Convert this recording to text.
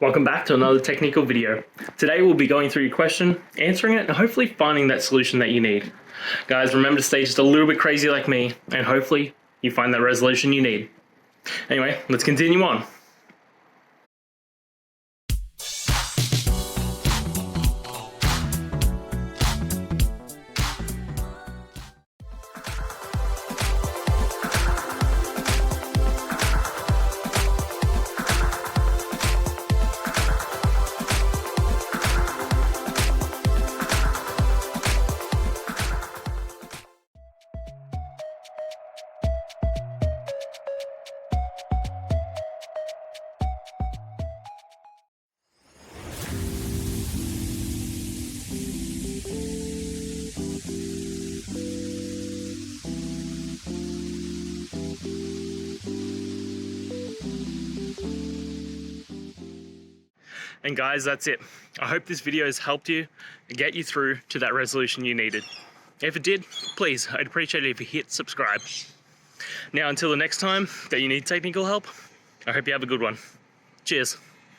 Welcome back to another technical video. Today we'll be going through your question, answering it, and hopefully finding that solution that you need. Guys, remember to stay just a little bit crazy like me, and hopefully you find that resolution you need. Anyway, let's continue on. And guys, that's it. I hope this video has helped you and get you through to that resolution you needed. If it did, please, I'd appreciate it if you hit subscribe. Now, until the next time that you need technical help, I hope you have a good one. Cheers.